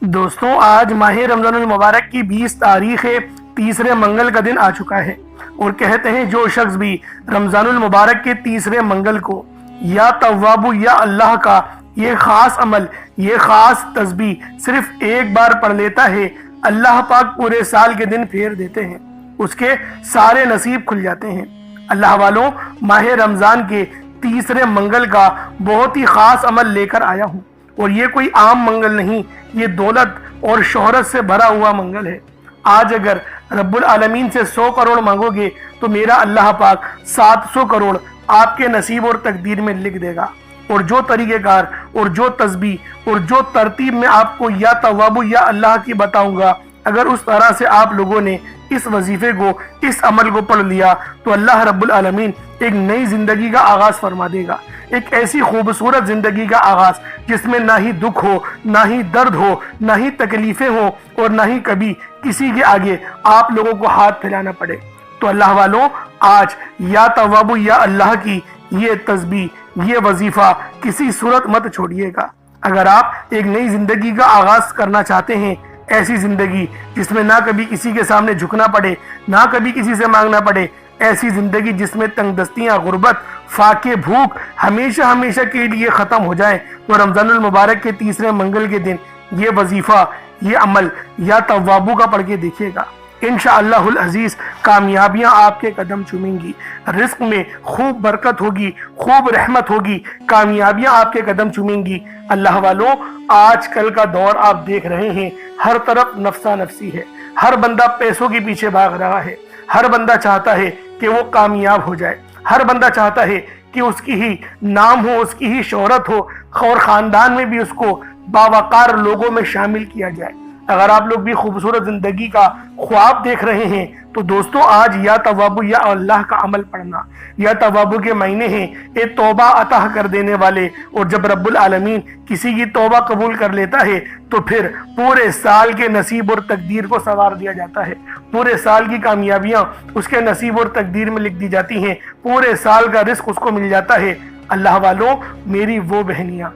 दोस्तों, आज माह रमजान मुबारक की 20 तारीख है। तीसरे मंगल का दिन आ चुका है और कहते हैं जो शख्स भी रमजान मुबारक के तीसरे मंगल को या तव्वाबु या अल्लाह का ये खास अमल, ये खास तस्बीह सिर्फ एक बार पढ़ लेता है, अल्लाह पाक पूरे साल के दिन फेर देते हैं, उसके सारे नसीब खुल जाते हैं। अल्लाह वालों, माह रमजान के तीसरे मंगल का बहुत ही खास अमल लेकर आया हूँ और ये कोई आम मंगल नहीं, ये दौलत और शोहरत से भरा हुआ मंगल है। आज अगर रब्बुल आलमीन से 100 करोड़ मांगोगे तो मेरा अल्लाह पाक 700 करोड़ आपके नसीब और तकदीर में लिख देगा। और जो तरीक़ेकार और जो तस्बीह और जो तरतीब में आपको या तवाबु या अल्लाह की बताऊंगा, अगर उस तरह से आप लोगों ने इस वजीफे को, इस अमल को पढ़ लिया तो अल्लाह रब्बुल आलमीन एक नई जिंदगी का आगाज फरमा देगा, एक ऐसी खूबसूरत जिंदगी का आगाज जिसमें ना ही दुख हो, ना ही दर्द हो, ना ही तकलीफें हो और ना ही कभी किसी के आगे आप लोगों को हाथ फैलाना पड़े। तो अल्लाह वालों, आज या तवाबु या अल्लाह की ये तस्बीह, ये वजीफा किसी सूरत मत छोड़िएगा। अगर आप एक नई जिंदगी का आगाज करना चाहते हैं, ऐसी जिंदगी जिसमें ना कभी किसी के सामने झुकना पड़े, ना कभी किसी से मांगना पड़े, ऐसी जिंदगी जिसमें तंगदस्तियां, गुर्बत, फाके, भूख हमेशा हमेशा के लिए खत्म हो जाए, तो रमजानुल मुबारक के तीसरे मंगल के दिन ये वजीफा, ये अमल या तव्वाबू का पढ़ के देखिएगा। इंशाअल्लाहुल अजीज कामयाबियां आपके कदम चूमेंगी, रिस्क में खूब बरकत होगी, खूब रहमत होगी, कामयाबियां आपके कदम चूमेंगी। अल्लाह वालों, आजकल का दौर आप देख रहे हैं, हर तरफ नफसा नफसी है, हर बंदा पैसों के पीछे भाग रहा है, हर बंदा चाहता है कि वो कामयाब हो जाए, हर बंदा चाहता है कि उसकी ही नाम हो, उसकी ही शोहरत हो और खानदान में भी उसको बावकार लोगों में शामिल किया जाए। अगर आप लोग भी खूबसूरत जिंदगी का ख्वाब देख रहे हैं तो दोस्तों, आज या तवाबु या अल्लाह का अमल पढ़ना। या तवाबु के महीने हैं, ये तौबा अता कर देने वाले, और जब रब्बुल आलमीन किसी की तौबा कबूल कर लेता है तो फिर पूरे साल के नसीब और तकदीर को संवार दिया जाता है, पूरे साल की कामयाबियां उसके नसीब और तकदीर में लिख दी जाती हैं, पूरे साल का रिस्क उसको मिल जाता है। अल्लाह वालों, मेरी वो बहनियां,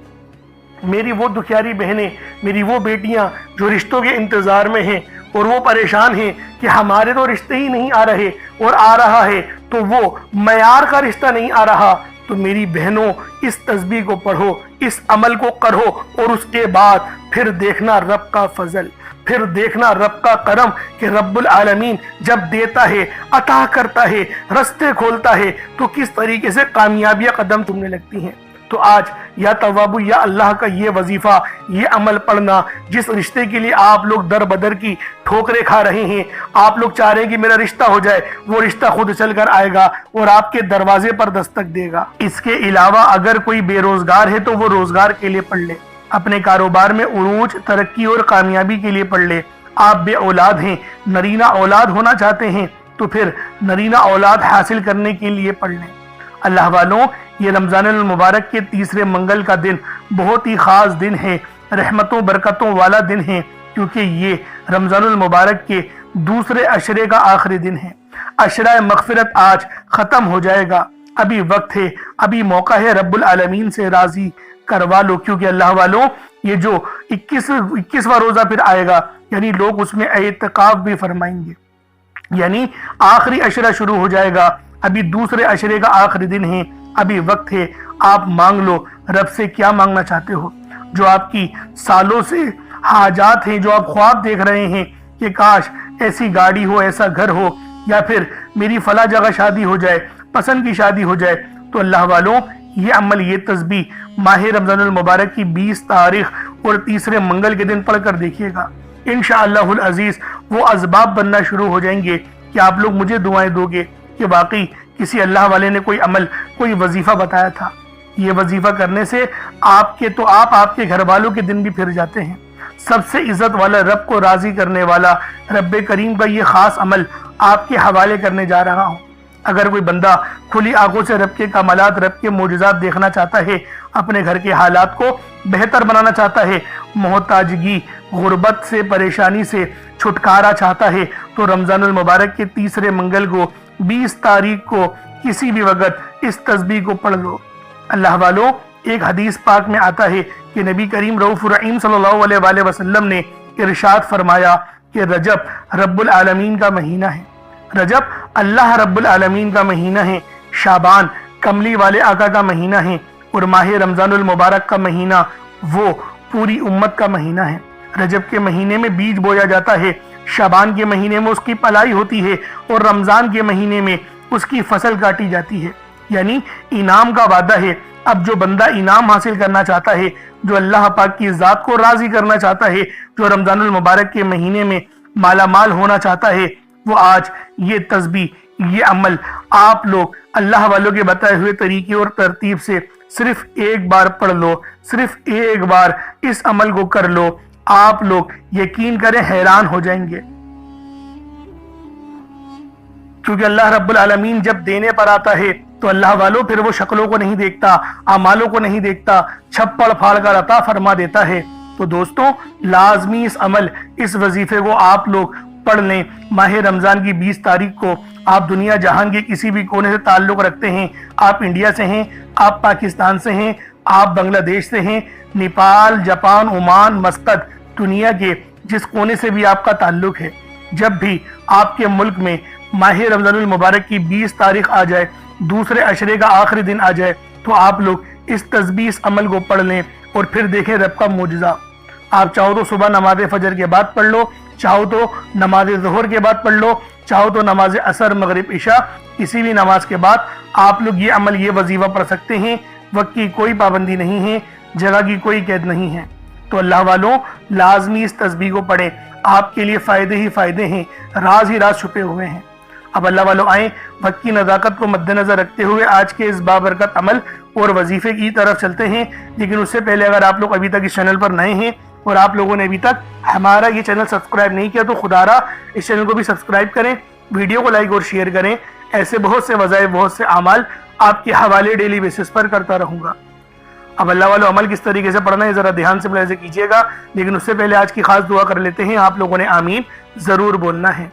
मेरी वो दुखियारी बहनें, मेरी वो बेटियां जो रिश्तों के इंतजार में हैं और वो परेशान हैं कि हमारे तो रिश्ते ही नहीं आ रहे, और आ रहा है तो वो मयार का रिश्ता नहीं आ रहा, तो मेरी बहनों, इस तस्बीह को पढ़ो, इस अमल को करो और उसके बाद फिर देखना रब का फजल, फिर देखना रब का करम कि रब्बुल आलमीन जब देता है, अता करता है, रास्ते खोलता है, तो किस तरीके से कामयाबियां कदम चूमने लगती हैं। तो आज या तवाबु या अल्लाह का ये वजीफा, ये अमल पढ़ना, जिस रिश्ते के लिए आप लोग दर बदर की ठोकरें खा रहे हैं, आप लोग चाह रहे हैं कि मेरा रिश्ता हो जाए, वो रिश्ता खुद चल कर आएगा और आपके दरवाजे पर दस्तक देगा। इसके अलावा अगर कोई बेरोजगार है तो वो रोजगार के लिए पढ़ ले, अपने कारोबार में उरूज, तरक्की और कामयाबी के लिए पढ़ ले। आप बे औलाद हैं, नरीना औलाद होना चाहते हैं तो फिर नरीना औलाद हासिल करने के लिए पढ़ लें। अल्लाह वालों, ये रमजानुल मुबारक के तीसरे मंगल का दिन बहुत ही खास दिन है, रहमतों बरकतों वाला दिन है, क्योंकि ये रमजानुल मुबारक के दूसरे अशरे का आखिरी दिन है। अशरा मगफिरत आज खत्म हो जाएगा, अभी वक्त है, अभी मौका है, रब्बुल आलमीन से राजी करवा लो, क्योंकि अल्लाह वालों, ये जो 21वां रोजा फिर आएगा, यानी लोग उसमें एतकाफ भी फरमाएंगे, यानी आखिरी अशरा शुरू हो जाएगा, अभी दूसरे अशरे का आखिरी दिन है, अभी वक्त है, आप मांग लो रब से क्या मांगना चाहते हो। जो आपकी सालों से हाजात हैं, जो आप ख्वाब देख रहे हैं कि काश ऐसी गाड़ी हो, ऐसा घर हो, या फिर मेरी फला जगह शादी हो जाए, पसंद की शादी हो जाए, तो अल्लाह वालों, ये अमल, ये तस्बीह माह रमजानुल मुबारक की 20 तारीख और तीसरे मंगल के दिन पढ़कर देखिएगा। इंशाअल्लाहुल अजीज वो असबाब बनना शुरू हो जाएंगे कि आप लोग मुझे दुआएं दोगे कि वाकई किसी अल्लाह वाले ने कोई अमल, कोई वजीफा बताया था। ये वजीफा करने से आपके तो आपके घर वालों के दिन भी फिर जाते हैं। सबसे इज्जत वाला, रब को राजी करने वाला रब्बे करीम का ये खास अमल आपके हवाले करने जा रहा हूँ। अगर कोई बंदा खुली आंखों से रब के कमालात, रब के मोजज़ात देखना चाहता है, अपने घर के हालात को बेहतर बनाना चाहता है, मोहताजगी, गुर्बत से, परेशानी से छुटकारा चाहता है, तो रमजानुल मुबारक के तीसरे मंगल को 20 तारीख को किसी भी वक्त इस तस्बीह को पढ़ लो। अल्लाह वालों, एक हदीस पाक में आता है کہ نبی کریم रऊफ रहीम सल्लल्लाहु अलैहि वसल्लम ने इरशाद फरमाया कि रजब रब्बुल आलमीन का महीना है, रजब अल्लाह रब्बुल आलमीन का महीना है, शाबान कमली वाले आका का महीना है, और माह रमजानुल मुबारक का महीना वो पूरी उम्मत का महीना है। रजब के महीने में बीज बोया जाता है, शाबान के महीने में उसकी पलाई होती है, और रमजान के महीने में उसकी फसल काटी जाती है। यानी इनाम का वादा है। अब जो बंदा इनाम हासिल करना चाहता है, जो अल्लाह पाक की ज़ात को राज़ी करना चाहता है, जो रमजानुल मुबारक के महीने में माला माल होना चाहता है, वो आज ये तस्बीह, ये अमल आप लोग अल्लाह वालों के बताए हुए तरीके और तरतीब से सिर्फ एक बार पढ़ लो, सिर्फ एक बार इस अमल को कर लो। आप लोग यकीन करें हैरान हो जाएंगे, क्योंकि अल्लाह रब्बुल आलमीन जब देने पर आता है तो अल्लाह वालों फिर वो शक्लों को नहीं देखता, अमालों को नहीं देखता, छप्पड़ फाड़ कर अता फरमा देता है। तो दोस्तों लाजमी इस अमल, इस वजीफे को आप लोग पढ़ लें। माह रमजान की 20 तारीख को आप दुनिया जहान के किसी भी कोने से ताल्लुक रखते हैं, आप इंडिया से हैं, आप पाकिस्तान से हैं, आप बांग्लादेश से हैं, नेपाल, जापान, ओमान, मस्कत, दुनिया के जिस कोने से भी आपका ताल्लुक है, जब भी आपके मुल्क में माह रमजानुल मुबारक की 20 तारीख आ जाए, दूसरे अशरे का आखिरी दिन आ जाए, तो आप लोग इस तस्बीह, इस अमल को पढ़ लें और फिर देखें रब का मोजज़ा। आप चाहो तो सुबह नमाज फजर के बाद पढ़ लो, चाहो तो नमाज ज़ोहर के बाद पढ़ लो, चाहो तो नमाज असर, मगरिब, इशा, किसी भी नमाज के बाद आप लोग ये अमल, ये वजीफा पढ़ सकते हैं। वक्त की कोई पाबंदी नहीं है, जगह की कोई कैद नहीं है। तो अल्लाह वालों लाजमी इस तस्बीह को पढ़ें, आपके लिए फ़ायदे ही फ़ायदे हैं, राज ही राज छुपे हुए हैं। अब अल्लाह वालों आए, वक्त की नज़ाकत को मद्देनज़र रखते हुए आज के इस बाबरकत अमल और वजीफे की तरफ चलते हैं। लेकिन उससे पहले अगर आप लोग अभी तक इस चैनल पर नए हैं और आप लोगों ने अभी तक हमारा ये चैनल सब्सक्राइब नहीं किया, तो खुदारा इस चैनल को भी सब्सक्राइब करें, वीडियो को लाइक और शेयर करें। ऐसे बहुत से वज़ाइफ, बहुत से अमाल आपके हवाले डेली बेसिस पर करता रहूँगा। अब अल्लाह वालों अमल किस तरीके से पढ़ना है ज़रा ध्यान से मुलाहिज़ा कीजिएगा। लेकिन उससे पहले आज की खास दुआ कर लेते हैं। आप लोगों ने आमीन ज़रूर बोलना है।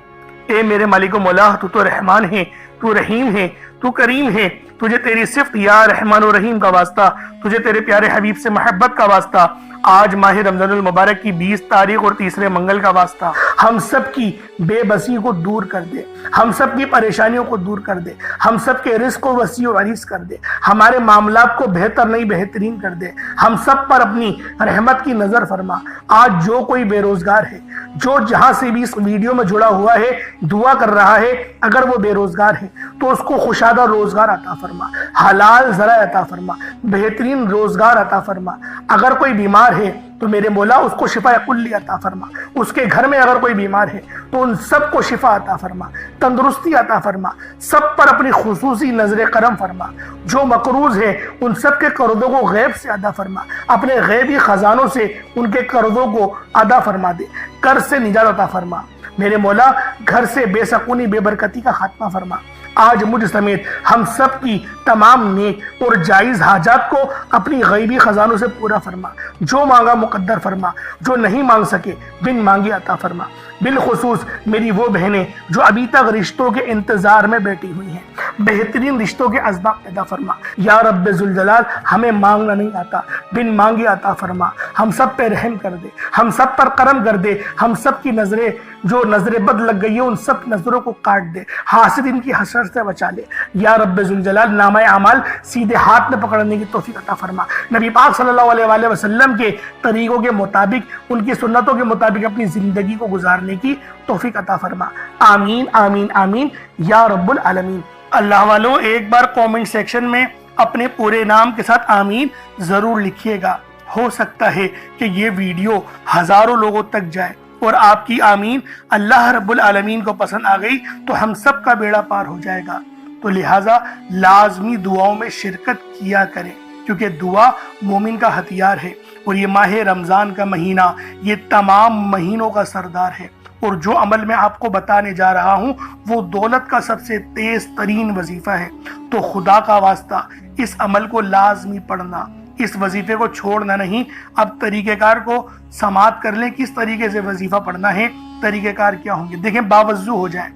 ए मेरे मालिक व मौला, तू तो रहमान है, तू रहीम है, तू करीम है, तुझे तेरी सिफ्त या रहमान और रहीम का वास्ता, तुझे तेरे प्यारे हबीब से मोहब्बत का वास्ता, आज माह रमजानुल मुबारक की 20 तारीख और तीसरे मंगल का वास्ता, हम सब की बेबसी को दूर कर दे, हम सब की परेशानियों को दूर कर दे, हम सब के रिस्क को वसी और अरीस कर दे, हमारे मामलात को बेहतर नहीं बेहतरीन कर दे, हम सब पर अपनी रहमत की नजर फरमा। आज जो कोई बेरोजगार है, जो जहां से भी इस वीडियो में जुड़ा हुआ है, दुआ कर रहा है, अगर वो बेरोजगार है तो उसको खुशादा रोजगार अता फरमा, हलाल जरा अता फरमा, बेहतरीन रोजगार अता फरमा। अगर कोई बीमार है तो मेरे मौला उसको शिफा कुल्ली अता फरमा। उसके घर में अगर कोई बीमार है तो उन सबको शिफा अता फरमा, तंदुरुस्ती अता फरमा, सब पर अपनी खुसूसी नजर करम फरमा। जो मकरूज है उन सब के कर्जों को गैब से अदा फरमा, अपने गैबी खजानों से उनके कर्जों को अदा फरमा दे, कर्ज से निजात अता फरमा। मेरे मौला घर से बेसकूनी बेबरकती का खात्मा फरमा। आज मुझ समेत हम सब की तमाम नेक और जायज़ हाजात को अपनी गैबी खजानों से पूरा फरमा। जो मांगा मुकद्दर फरमा, जो नहीं मांग सके बिन मांगे अता फरमा। बिलखुसूस मेरी वो बहनें जो अभी तक रिश्तों के इंतजार में बैठी हुई हैं, बेहतरीन रिश्तों के असबाब पैदा फरमा। या रब्बे जुल जलाल, हमें मांगना नहीं आता, बिन मांगे अता फरमा। हम सब पे रहम कर दे, हम सब पर करम कर दे, हम सब की नजरें जो नजरें बद लग गई है उन सब नजरों को काट दे, हासिदीन की हसरत से बचा ले। या रब्बे जुल जलाल, नामा अमाल सीधे हाथ में पकड़ने की तौफीक अता फरमा। नबी पाक सल्लल्लाहु अलैहि वसल्लम के तरीकों के मुताबिक, उनकी सुन्नतों के मुताबिक अपनी जिंदगी को गुजारने की तौफीक अता फरमा। आमीन आमीन आमीन या रब्बुल आलमीन। अल्लाह वालों एक बार कमेंट सेक्शन में अपने पूरे नाम के साथ आमीन जरूर लिखिएगा। हो सकता है कि ये वीडियो हजारों लोगों तक जाए और आपकी आमीन अल्लाह रब्बुल आलमीन को पसंद आ गई तो हम सब का बेड़ा पार हो जाएगा। तो लिहाजा लाजमी दुआओं में शिरकत किया करें, क्योंकि दुआ मोमिन का हथियार है। और ये माह रमजान का महीना ये तमाम महीनों का सरदार है। और जो अमल मैं आपको बताने जा रहा हूँ वो दौलत का सबसे तेज तरीन वजीफा है। तो खुदा का वास्ता इस अमल को लाजमी पढ़ना, इस वजीफे को छोड़ना नहीं। अब तरीक़ेकार को समात कर लें, किस तरीके से वजीफा पढ़ना है, तरीक़ेकार क्या होंगे। देखें, बावजू हो जाए,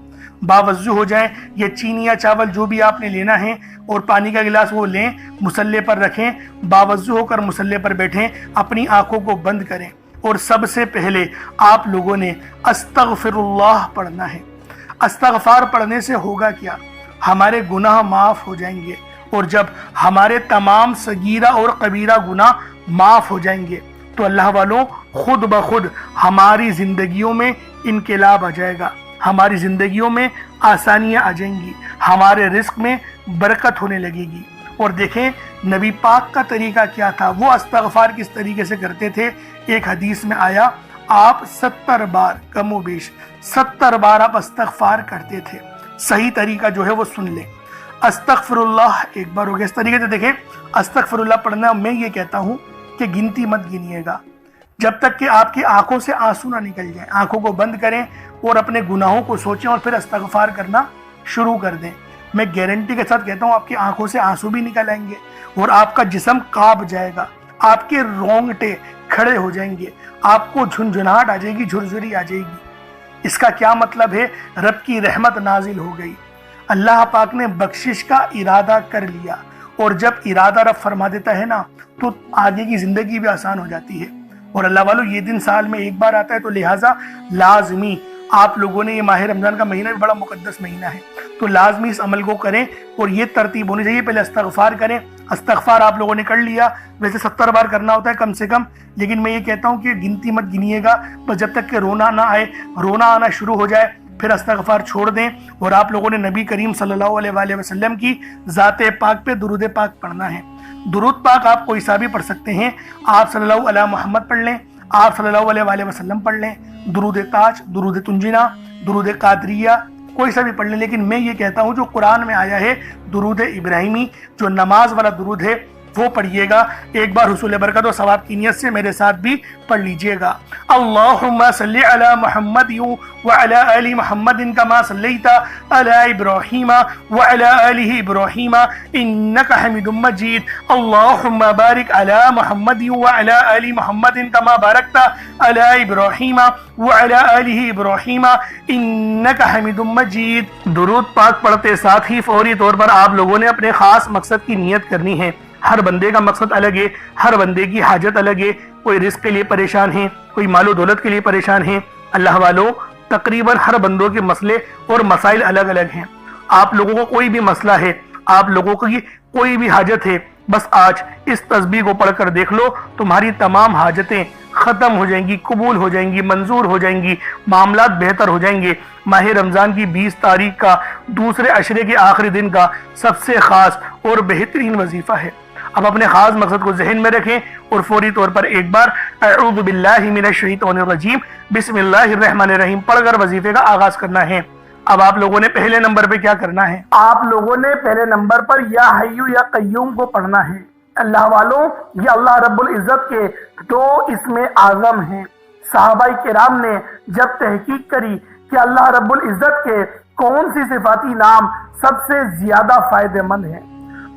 باوضو ہو جائیں، یہ چینی یا چاول جو بھی آپ نے لینا ہے اور پانی کا گلاس وہ لیں، مصلے پر رکھیں، باوضو ہو کر مصلے پر بیٹھیں، اپنی آنکھوں کو بند کریں اور سب سے پہلے آپ لوگوں نے استغفر اللہ پڑھنا ہے۔ استغفار پڑھنے سے ہوگا کیا؟ ہمارے گناہ معاف ہو جائیں گے، اور جب ہمارے تمام صغیرہ اور کبیرہ گناہ معاف ہو جائیں گے تو اللہ والوں خود بخود ہماری زندگیوں میں انقلاب آ جائے گا، ہماری زندگیوں میں آسانیاں آ جائیں گی، ہمارے رزق میں برکت ہونے لگے گی۔ اور دیکھیں نبی پاک کا طریقہ کیا تھا، وہ استغفار کس طریقے سے کرتے تھے۔ ایک حدیث میں آیا آپ 70 بار کم و بیش 70 بار آپ استغفار کرتے تھے۔ صحیح طریقہ جو ہے وہ سن لیں۔ استغفر اللہ ایک بار ہو گیا۔ اس طریقے سے دیکھیں استغفر اللہ پڑھنا، میں یہ کہتا ہوں کہ گنتی مت گنیے گا جب تک کہ آپ کی آنکھوں سے آنسو نہ نکل جائیں۔ آنکھوں کو بند کریں اور اپنے گناہوں کو سوچیں اور پھر استغفار کرنا شروع کر دیں۔ میں گارنٹی کے ساتھ کہتا ہوں آپ کی آنکھوں سے آنسو بھی نکل آئیں گے اور آپ کا جسم کانپ جائے گا، آپ کے رونگٹے کھڑے ہو جائیں گے، آپ کو جھنجھناہٹ آ جائے گی، جھرجھری آ جائے گی۔ اس کا کیا مطلب ہے؟ رب کی رحمت نازل ہو گئی، اللہ پاک نے بخشش کا ارادہ کر لیا، اور جب ارادہ رب فرما دیتا ہے نا تو آگے کی زندگی بھی آسان ہو جاتی ہے۔ اور اللہ والوں یہ دن سال میں ایک بار آتا ہے، تو لہٰذا لازمی آپ لوگوں نے، یہ ماہ رمضان کا مہینہ بھی بڑا مقدس مہینہ ہے، تو لازمی اس عمل کو کریں، اور یہ ترتیب ہونی چاہیے۔ پہلے استغفار کریں، استغفار آپ لوگوں نے کر لیا، ویسے 70 بار کرنا ہوتا ہے کم سے کم، لیکن میں یہ کہتا ہوں کہ گنتی مت گنیے گا، بس جب تک کہ رونا نہ آئے، رونا آنا شروع ہو جائے پھر استغفار چھوڑ دیں۔ اور آپ لوگوں نے نبی کریم صلی اللہ علیہ وآلہ وسلم کی ذات پاک پہ درود پاک پڑھنا ہے۔ درود پاک آپ کوئی سا بھی پڑھ سکتے ہیں، آپ صلی اللہ علیہ محمد پڑھ لیں، آپ صلی اللہ علیہ وآلہ وسلم پڑھ لیں، درود تاج، درود تنجینا، درود قادریہ، کوئی سا بھی پڑھ لیں، لیکن میں یہ کہتا ہوں جو قرآن میں آیا ہے درود ابراہیمی، جو نماز والا درود ہے وہ پڑھیے گا۔ ایک بار حصول برکت و ثواب کی نیت سے میرے ساتھ بھی پڑھ لیجئے گا۔ اللہم صلی علی محمد وعلی آل محمد کما صلیت علی ابراہیم وعلی آل ابراہیم انکا حمید مجید۔ اللہم بارک علی محمد وعلی آل محمد کما بارکت علی ابراہیم وعلی آل ابراہیم انکا حمید مجید۔ درود پاک پڑھتے ساتھ ہی فوری طور پر آپ لوگوں نے اپنے خاص مقصد کی نیت کرنی ہے۔ ہر بندے کا مقصد الگ ہے، ہر بندے کی حاجت الگ ہے، کوئی رزق کے لیے پریشان ہے، کوئی مال و دولت کے لیے پریشان ہے۔ اللہ والوں تقریباً ہر بندوں کے مسئلے اور مسائل الگ الگ ہیں۔ آپ لوگوں کو کوئی بھی مسئلہ ہے، آپ لوگوں کی کوئی بھی حاجت ہے، بس آج اس تسبیح کو پڑھ کر دیکھ لو، تمہاری تمام حاجتیں ختم ہو جائیں گی، قبول ہو جائیں گی، منظور ہو جائیں گی، معاملات بہتر ہو جائیں گے۔ ماہ رمضان کی 20 تاریخ کا دوسرے عشرے کے آخری دن کا سب سے خاص اور بہترین وظیفہ ہے۔ اب اپنے خاص مقصد کو ذہن میں رکھیں اور فوری طور پر ایک بار اعوذ باللہ من الشیطان الرجیم بسم اللہ الرحمن الرحیم پڑھ کر وظیفے کا آغاز کرنا ہے۔ اب آپ لوگوں نے پہلے نمبر پہ کیا کرنا ہے؟ آپ لوگوں نے پہلے نمبر پر یا حیو یا قیوم کو پڑھنا ہے۔ اللہ والوں یہ اللہ رب العزت کے 2 اسم اعظم ہیں۔ صحابہ کرام نے جب تحقیق کری کہ اللہ رب العزت کے کون سی صفاتی نام سب سے زیادہ فائدہ مند ہیں،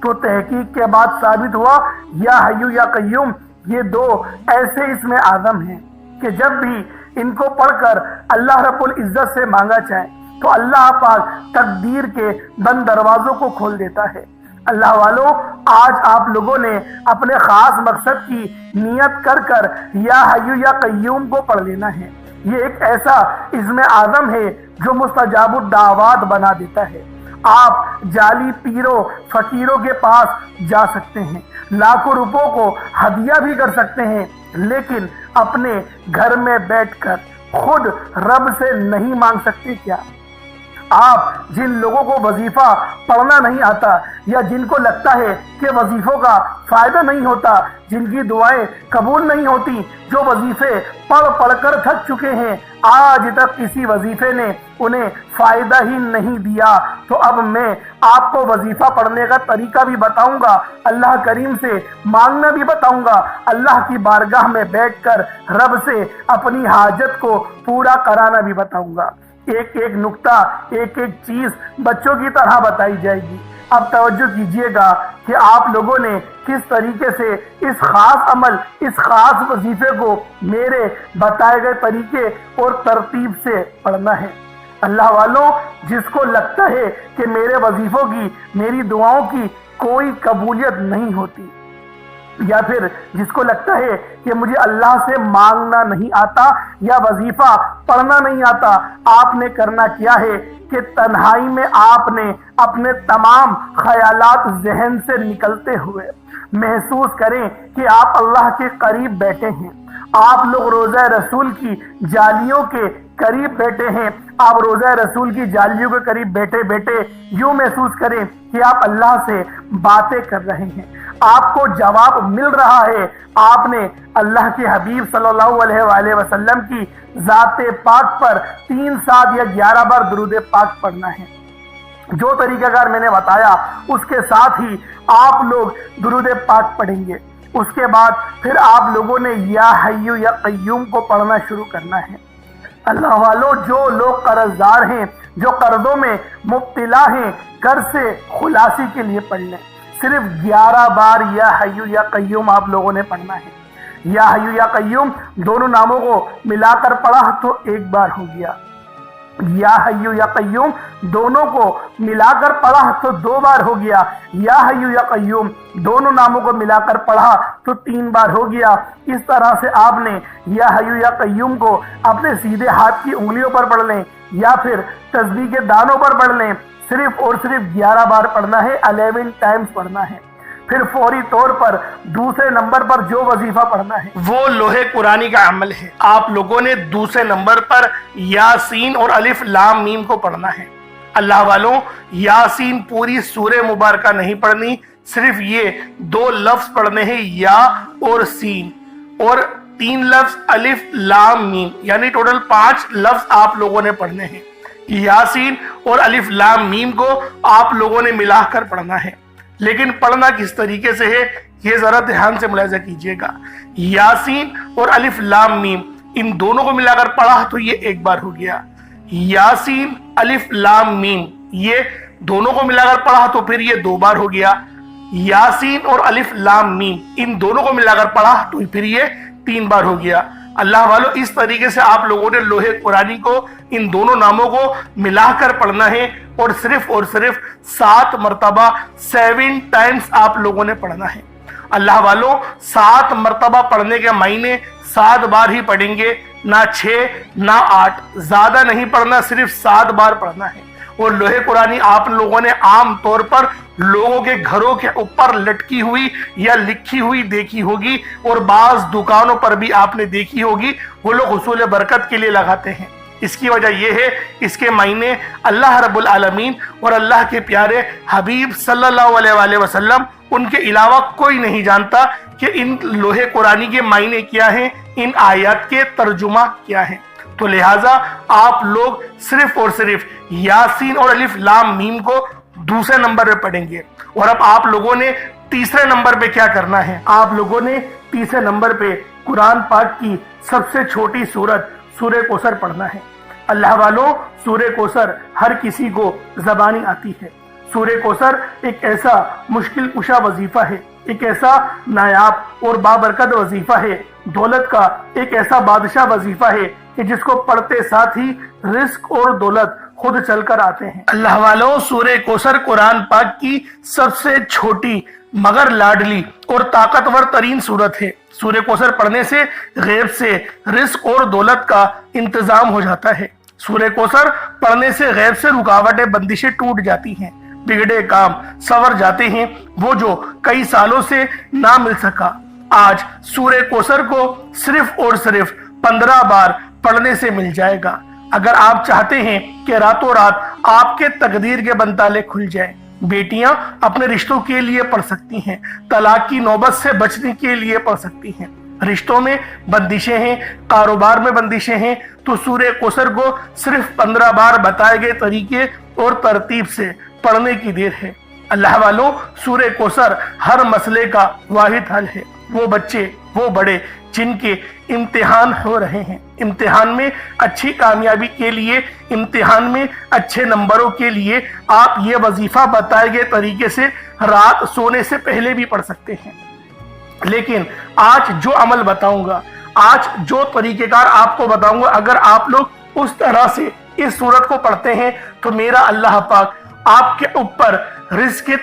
تو تحقیق کے بعد ثابت ہوا یا حیو یا قیوم یہ 2 ایسے اسم اعظم ہیں کہ جب بھی ان کو پڑھ کر اللہ رب العزت سے مانگا جائے تو اللہ پاک تقدیر کے بند دروازوں کو کھول دیتا ہے۔ اللہ والوں آج آپ لوگوں نے اپنے خاص مقصد کی نیت کر کر یا حیو یا قیوم کو پڑھ لینا ہے۔ یہ ایک ایسا اسم اعظم ہے جو مستجاب الدعوات بنا دیتا ہے۔ آپ جعلی پیروں فقیروں کے پاس جا سکتے ہیں، لاکھوں روپوں کو ہدیہ بھی کر سکتے ہیں، لیکن اپنے گھر میں بیٹھ کر خود رب سے نہیں مانگ سکتے کیا؟ آپ جن لوگوں کو وظیفہ پڑھنا نہیں آتا یا جن کو لگتا ہے کہ وظیفوں کا فائدہ نہیں ہوتا، جن کی دعائیں قبول نہیں ہوتی، جو وظیفے پڑھ کر تھک چکے ہیں، آج تک کسی وظیفے نے انہیں فائدہ ہی نہیں دیا، تو اب میں آپ کو وظیفہ پڑھنے کا طریقہ بھی بتاؤں گا، اللہ کریم سے مانگنا بھی بتاؤں گا، اللہ کی بارگاہ میں بیٹھ کر رب سے اپنی حاجت کو پورا کرانا بھی بتاؤں گا۔ ایک ایک نقطہ، ایک ایک چیز بچوں کی طرح بتائی جائے گی۔ اب توجہ کیجئے گا کہ آپ لوگوں نے کس طریقے سے اس خاص عمل، اس خاص وظیفے کو میرے بتائے گئے طریقے اور ترتیب سے پڑھنا ہے۔ اللہ والوں، جس کو لگتا ہے کہ میرے وظیفوں کی، میری دعاؤں کی کوئی قبولیت نہیں ہوتی، یا پھر جس کو لگتا ہے کہ مجھے اللہ سے مانگنا نہیں آتا یا وظیفہ پڑھنا نہیں آتا، آپ نے کرنا کیا ہے کہ تنہائی میں آپ نے اپنے تمام خیالات ذہن سے نکلتے ہوئے محسوس کریں کہ آپ اللہ کے قریب بیٹھے ہیں، آپ لوگ روضہ رسول کی جالیوں کے قریب بیٹھے ہیں، آپ روضہ رسول کی جالیوں کے قریب بیٹھے بیٹھے یوں محسوس کریں کہ آپ اللہ سے باتیں کر رہے ہیں، آپ کو جواب مل رہا ہے، آپ نے اللہ کے حبیب صلی اللہ علیہ وآلہ وسلم کی ذات پاک پر 3 7 یا 11 بار درود پاک پڑھنا ہے۔ جو طریقہ کار میں نے بتایا اس کے ساتھ ہی آپ لوگ درود پاک پڑھیں گے، اس کے بعد پھر آپ لوگوں نے یا حیو یا قیوم کو پڑھنا شروع کرنا ہے۔ اللہ والوں، جو لوگ قرض دار ہیں، جو قرضوں میں مبتلا ہیں، قرض سے خلاصی کے لیے پڑھ لیں، صرف 11 بار یا حیو یا قیوم آپ لوگوں نے پڑھنا ہے۔ یا حیو یا قیوم دونوں ناموں کو ملا کر پڑھا تو 1 بار ہو گیا، یا حیو یا قیوم دونوں کو ملا کر پڑھا تو 2 بار ہو گیا، یا حیو یا قیوم دونوں ناموں کو ملا کر پڑھا تو 3 بار ہو گیا۔ اس طرح سے آپ نے یا حیو یا قیوم کو اپنے سیدھے ہاتھ کی انگلیوں پر پڑھ لیں یا پھر تسبیح کے دانوں پر پڑھ لیں، صرف اور صرف 11 بار پڑھنا ہے، 11 ٹائمز پڑھنا ہے۔ پھر فوری طور پر دوسرے نمبر پر جو وظیفہ پڑھنا ہے وہ لوح قرآنی کا عمل ہے۔ آپ لوگوں نے دوسرے نمبر پر یاسین اور الف لام میم کو پڑھنا ہے۔ اللہ والوں، یاسین پوری سورہ مبارکہ نہیں پڑھنی، صرف یہ 2 لفظ پڑھنے ہیں، یا اور سین، اور 3 لفظ الف لام میم، یعنی ٹوٹل 5 لفظ آپ لوگوں نے پڑھنے ہیں۔ یاسین اور الف لام میم کو آپ لوگوں نے ملا کر پڑھنا ہے، لیکن پڑھنا کس طریقے سے ہے یہ ذرا دھیان سے ملاحظہ کیجئے گا۔ یاسین اور الف لام میم ان دونوں کو ملا کر پڑھا تو یہ 1 بار ہو گیا، یاسین الف لام میم یہ دونوں کو ملا کر پڑھا تو پھر یہ 2 بار ہو گیا، یاسین اور الف لام میم ان دونوں کو ملا کر پڑھا تو پھر یہ 3 بار ہو گیا۔ اللہ والوں، اس طریقے سے آپ لوگوں نے لوح قرآنی کو ان دونوں ناموں کو ملا کر پڑھنا ہے، اور صرف 7 مرتبہ 7 ٹائمز آپ لوگوں نے پڑھنا ہے۔ اللہ والوں، 7 مرتبہ پڑھنے کے معنی 7 بار ہی پڑھیں گے، نہ 6 نہ 8، زیادہ نہیں پڑھنا، صرف 7 بار پڑھنا ہے۔ اور لوح قرآنی آپ لوگوں نے عام طور پر لوگوں کے گھروں کے اوپر لٹکی ہوئی یا لکھی ہوئی دیکھی ہوگی، اور بعض دکانوں پر بھی آپ نے دیکھی ہوگی، وہ لوگ حصول برکت کے لیے لگاتے ہیں۔ اس کی وجہ یہ ہے، اس کے معنی اللہ رب العالمین اور اللہ کے پیارے حبیب صلی اللہ علیہ وآلہ وسلم ان کے علاوہ کوئی نہیں جانتا کہ ان لوح قرآنی کے معنی کیا ہیں، ان آیات کے ترجمہ کیا ہیں۔ تو لہٰذا آپ لوگ صرف اور صرف یاسین اور الف لام میم کو دوسرے نمبر پہ پڑھیں گے۔ اور اب آپ لوگوں نے تیسرے نمبر پہ کیا کرنا ہے؟ آپ لوگوں نے تیسرے نمبر پہ قرآن پاک کی سب سے چھوٹی سورت سورہ کوثر پڑھنا ہے۔ اللہ والوں، سورہ کوثر ہر کسی کو زبانی آتی ہے۔ سورہ کوثر ایک ایسا مشکل کشا وظیفہ ہے، ایک ایسا نایاب اور بابرکت وظیفہ ہے، دولت کا ایک ایسا بادشاہ وظیفہ ہے کہ جس کو پڑھتے ساتھ ہی رزق اور دولت خود چل کر آتے ہیں۔ اللہ والوں، سورہ کوثر قرآن پاک کی سب سے چھوٹی مگر لاڈلی اور طاقتور ترین سورت ہے۔ سورہ کوثر پڑھنے سے غیب سے رزق اور دولت کا انتظام ہو جاتا ہے۔ سورہ کوثر پڑھنے سے غیب سے رکاوٹیں، بندشیں ٹوٹ جاتی ہیں، بگڑے کام سنور جاتے ہیں، وہ جو کئی سالوں سے نہ مل سکا آج سورہ کوثر کو صرف اور صرف 15 بار پڑھنے سے مل جائے گا۔ اگر آپ چاہتے ہیں کہ راتوں رات آپ کے تقدیر کے بنتالے کھل جائیں، بیٹیاں اپنے رشتوں کے لیے پڑھ سکتی ہیں، طلاق کی نوبت سے بچنے کے لیے پڑھ سکتی ہیں، رشتوں میں بندشیں ہیں، کاروبار میں بندشیں ہیں، تو سورہ کوثر کو صرف 15 بار بتائے گئے طریقے اور ترتیب سے پڑھنے کی دیر ہے۔ اللہ والوں، سورہ کوثر ہر مسئلے کا واحد حل ہے۔ وہ بچے، وہ بڑے جن کے امتحان ہو رہے ہیں، امتحان میں اچھی کامیابی کے لیے، امتحان میں اچھے نمبروں کے لیے آپ یہ وظیفہ بتائے گئے طریقے سے رات سونے سے پہلے بھی پڑھ سکتے ہیں۔ لیکن آج جو عمل بتاؤں گا، آج جو طریقہ کار آپ کو بتاؤں گا، اگر آپ لوگ اس طرح سے اس सूरत को पढ़ते हैं तो मेरा अल्लाह पाक आपके ऊपर रिज़्क़ के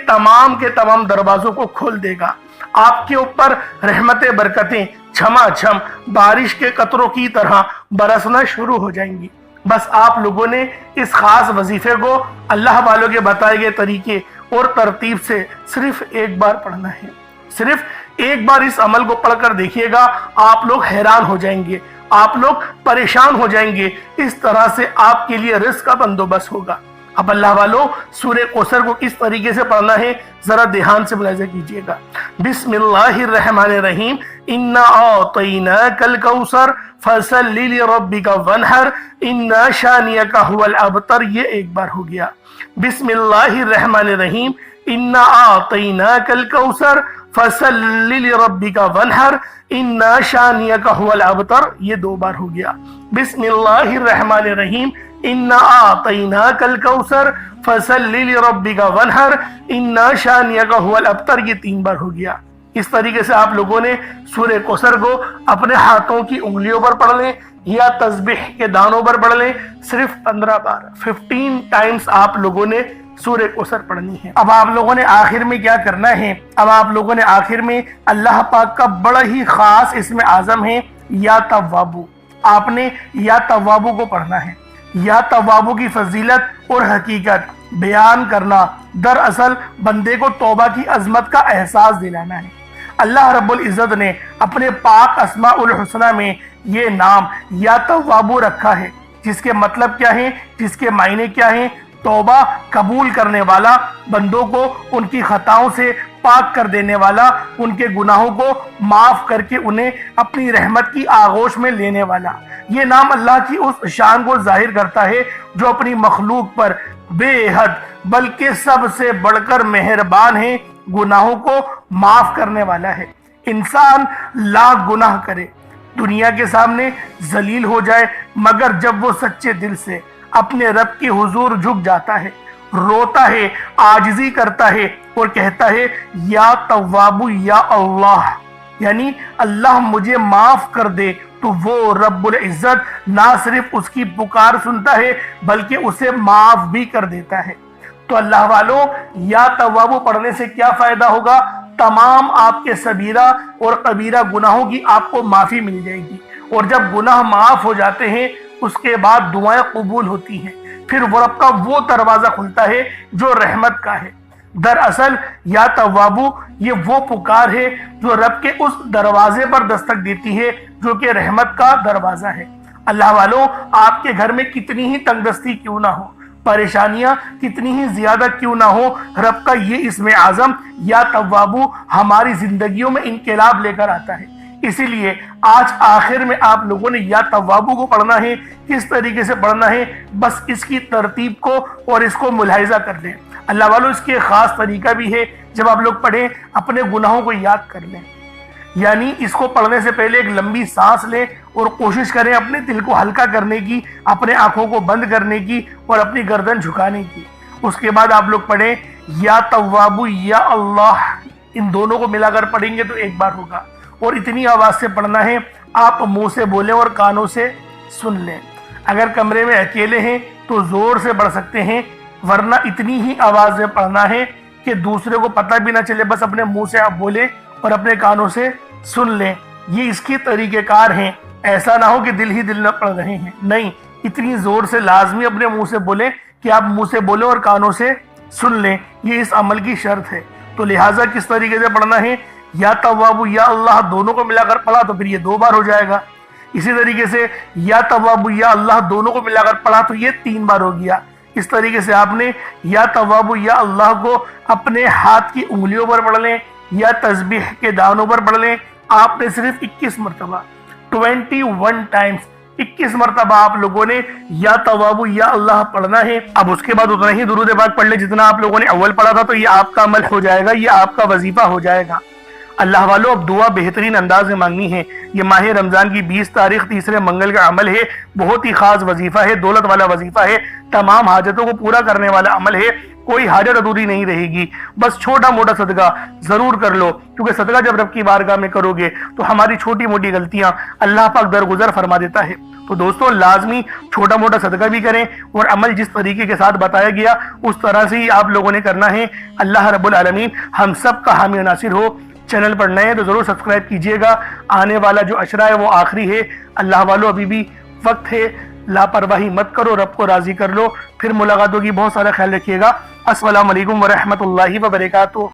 तमाम दरवाज़ों को खोल देगा। आपके ऊपर रहमतें बरकतें झमाझम बारिश के कतरों की तरह बरसना शुरू हो जाएंगी। बस आप लोगों ने इस खास वजीफे को अल्लाह वालों के बताए गए तरीके और तरतीब से सिर्फ एक बार पढ़ना है। सिर्फ एक बार इस अमल को पढ़कर देखिएगा, आप लोग हैरान हो जाएंगे, आप लोग परेशान हो जाएंगे। इस तरह से आपके लिए रिज़्क़ का बंदोबस्त होगा। अब अल्लाह वालों, सूरह कौसर को किस तरीके से पढ़ना है जरा ध्यान से मुलाहिज़ा कीजिएगा। बिस्मिल्लाहिर्रहमानिर्रहीम, इन्ना आतैनाकल कौसर फसल्लि लिरब्बिका वन्हर इन्ना शानियका हुवल अबतर। ये एक बार हो गया। बिस्मिल्लाहिर्रहमानिर्रहीम, इन्ना आतैनाकल कौसर फसल्लि लिरब्बिका वन्हर इन्ना शानियका हुवल अबतर। ये दो बार हो गया। बिस्मिल्लाहिर्रहमानिर्रहीम, इन्ना आतैनाकल कौसर फसल्लि लिरब्बिका वन्हर इन्ना शानियका हुवल अबतर। ये तीन बार हो गया। इस तरीके से आप लोगों ने सूरह कौसर को अपने हाथों की उंगलियों पर पढ़ लें या तस्बीह के दानों पर पढ़ लें। सिर्फ 15 बार 15 टाइम्स आप लोगों ने सूरह कौसर पढ़नी है। अब आप लोगों ने आखिर में क्या करना है? अब आप लोगों ने आखिर में अल्लाह पाक का बड़ा ही खास इसमें आज़म है या तव्वाबू। आपने या तव्वाबू को पढ़ना है। या तव्वाबू की फजीलत और हकीकत बयान करना दरअसल बंदे को तौबा की अजमत का एहसास दिलाना है। अल्लाह रब्बुल इज़्ज़त ने अपने पाक अस्माउल हुस्ना में ये नाम या तव्वाबू रखा है, जिसके मतलब क्या है, जिसके मायने क्या है? तौबा कबूल करने वाला, बंदों को उनकी खताओं से पाक कर देने वाला, उनके गुनाहों को माफ करके उन्हें अपनी रहमत की आगोश में लेने वाला। ये नाम अल्लाह की उस शान को जाहिर करता है जो अपनी मखलूक पर बेहद बल्कि सबसे बढ़कर मेहरबान है, गुनाहों को माफ करने वाला है। इंसान लाख गुनाह करे, दुनिया के सामने जलील हो जाए, मगर जब वो सच्चे दिल से अपने रब के हुजूर झुक जाता है, रोता है, आजिज़ी करता है और कहता है या तव्वाबू या अल्लाह, यानी अल्लाह मुझे माफ कर दे, तो वो रब्बुल इज़्ज़त ना सिर्फ उसकी पुकार सुनता है बल्कि उसे माफ भी कर देता है। तो अल्लाह वालों, या तव्वाबू पढ़ने से क्या फायदा होगा? तमाम आपके सबीरा और कबीरा गुनाहों की आपको माफी मिल जाएगी। और जब गुनाह माफ हो जाते हैं उसके बाद दुआएं कबूल होती हैं। फिर वो रब का वो दरवाजा खुलता है जो रहमत का है। दरअसल या तव्वाबू ये वो पुकार है जो रब के उस दरवाजे पर दस्तक देती है जो कि रहमत का दरवाजा है। अल्लाह वालों, आपके घर में कितनी ही तंगदस्ती क्यों ना हो, परेशानियां कितनी ही ज्यादा क्यों ना हो, रब का ये इसमें आज़म या तव्वाबू हमारी जिंदगियों में इनकलाब लेकर आता है। इसीलिए आज आखिर में आप लोगों ने या तव्वाबू को पढ़ना है। किस तरीके से पढ़ना है, बस इसकी तरतीब को और इसको मुलाहिजा कर लें। अल्लाह वालों, इसके खास तरीका भी है। जब आप लोग पढ़ें अपने गुनाहों को याद कर लें, यानी इसको पढ़ने से पहले एक लंबी सांस लें और कोशिश करें अपने दिल को हल्का करने की, अपने आंखों को बंद करने की और अपनी गर्दन झुकाने की। उसके बाद आप लोग पढ़ें या तव्वाबू या अल्लाह। इन दोनों को मिलाकर पढ़ेंगे तो एक बार होगा। और इतनी आवाज़ से पढ़ना है, आप मुंह से बोलें और कानों से सुन लें। अगर कमरे में अकेले हैं तो ज़ोर से पढ़ सकते हैं, वरना इतनी ही आवाज़ में पढ़ना है कि दूसरे को पता भी ना चले, बस अपने मुंह से आप बोलें और अपने कानों से सुन लें। ये इसके तरीक़ेकार हैं। ऐसा ना हो कि दिल ही दिल न पढ़ रहे हैं, नहीं, इतनी ज़ोर से लाजमी अपने मुंह से बोलें कि आप मुंह से बोलें और कानों से सुन लें। ये इस अमल की शर्त है। तो लिहाजा किस तरीके से पढ़ना है, या तव्वाबू या अल्लाह दोनों को मिलाकर पढ़ा तो फिर ये 2 बार हो जाएगा। इसी तरीके से या तव्वाबू या अल्लाह दोनों को मिलाकर पढ़ा तो ये 3 बार हो गया। इस तरीके से आपने या तव्वाबू या अल्लाह को अपने हाथ की उंगलियों पर पढ़ लें या तस्बीह के दानों पर पढ़ लें। आपने सिर्फ 21 मरतबा 21 टाइम्स 21 मरतबा आप लोगों ने या तव्वाबू या अल्लाह पढ़ना है। अब उसके बाद उतना ही दुरूद पाक पढ़ ले जितना आप लोगों ने अव्वल पढ़ा था, तो ये आपका अमल हो जाएगा, ये आपका वजीफा हो जाएगा। اللہ والوں اب دعا بہترین انداز میں مانگنی ہے۔ یہ ماہ رمضان کی 20 تاریخ تیسرے منگل کا عمل ہے، بہت ہی خاص وظیفہ ہے، دولت والا وظیفہ ہے، تمام حاجتوں کو پورا کرنے والا عمل ہے، کوئی حاجت ادھوری نہیں رہے گی۔ بس چھوٹا موٹا صدقہ ضرور کر لو، کیونکہ صدقہ جب رب کی بارگاہ میں کرو گے تو ہماری چھوٹی موٹی غلطیاں اللہ پاک درگزر فرما دیتا ہے۔ تو دوستوں لازمی چھوٹا موٹا صدقہ بھی کریں، اور عمل جس طریقے کے ساتھ بتایا گیا اس طرح سے ہی آپ لوگوں نے کرنا ہے۔ اللہ رب العالمین ہم سب کا حامی و ناصر ہو۔ چینل پر نئے ہیں تو ضرور سبسکرائب کیجئے گا، آنے والا جو عشرہ ہے وہ آخری ہے۔ اللہ والوں ابھی بھی وقت ہے، لاپرواہی مت کرو، رب کو راضی کر لو۔ پھر ملاقات ہوگی، بہت سارا خیال رکھیے گا۔ السلام علیکم ورحمۃ اللہ وبرکاتہ۔